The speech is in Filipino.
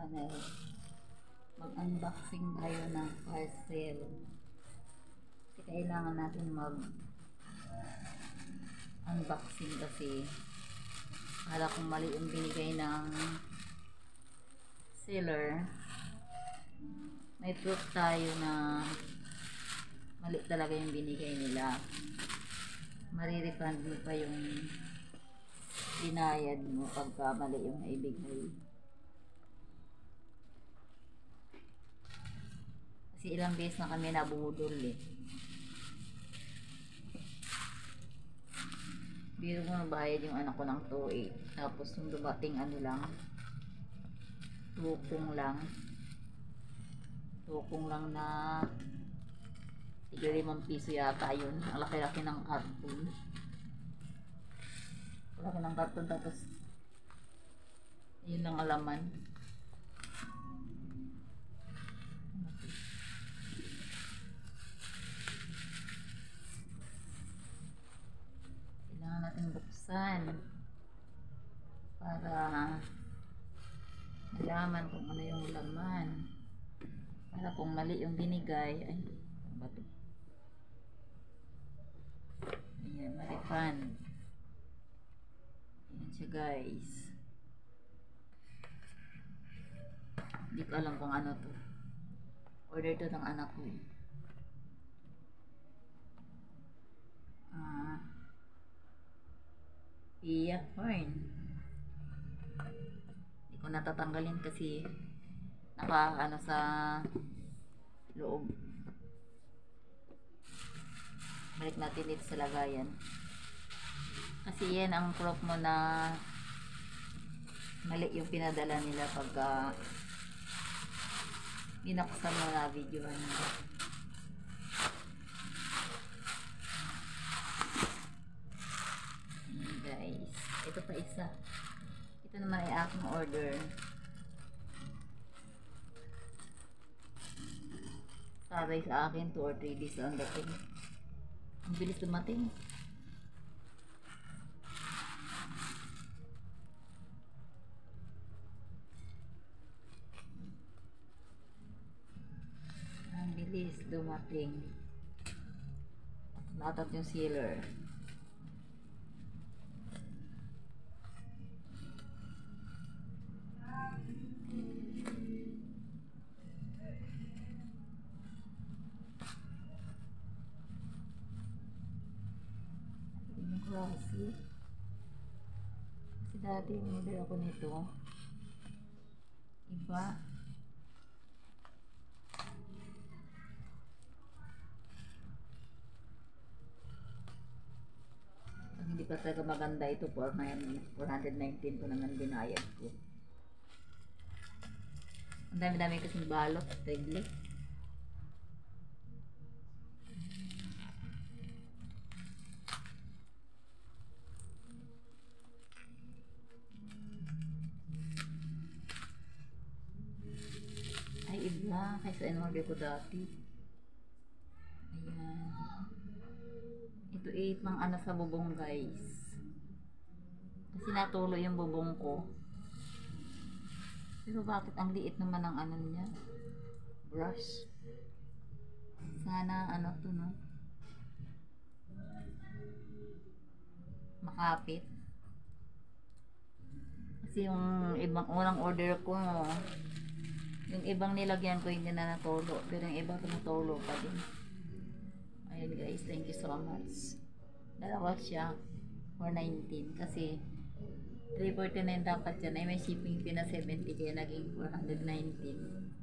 channel. Mag-unboxing tayo ng parcel. Kasi kailangan natin mag-unboxing kasi akala kong mali yung binigay ng seller. May proof tayo na mali talaga yung binigay nila. Marirefund mo pa yung binayad mo pagka mali yung naibigay. Kasi ilang beses na kami nabudol eh. Biro mo nabayad yung anak ko ng 2.8. Tapos yung dumating ano lang, tukong lang na tig-5 piso yata yun. Ang laki-laki ng karton. Laki ng karton, tapos yun ang alaman. Kailangan natin buksan para malaman kung ano yung laman, para kung mali yung binigay ay ano ba to? Ayan, ma-refund. Ayan siya guys. Hindi ko alam kung ano to. Order to ng anak ko eh. Iya, fine. Hindi ko natatanggalin kasi naka ano sa loob. Balik natin dito sa lagayan. Kasi yan ang proof mo na mali yung pinadala nila pagka binaksan mo na videohan nila. Guys, ito pa isa. Ito naman ay aking order. Sabay sa akin 2 or 3 days lang dating. Ang bilis dumating. Ang bilis dumating. Natat yung sealer. Kasi dati nilagay ako nito iba. Pag hindi pa talaga maganda ito, 419 ko naman binayad ko. Ang dami-dami kasing balot, tegli. Ay, iba kaysa in-order ko dati. Ayan. Ito pang ano sa bubong guys. Kasi natulo yung bubong ko. Pero bakit ang liit naman ng ano niya? Brush. Sana ano to no? Makapit. Kasi yung ibang unang order ko, yung ibang nilagyan ko hindi na natulo, pero yung iba natulo pa din. Ayun guys, thank you so much. Dalawa siya, 419 kasi 349 dapat yan, ay may shipping fee na 70 kaya naging 419.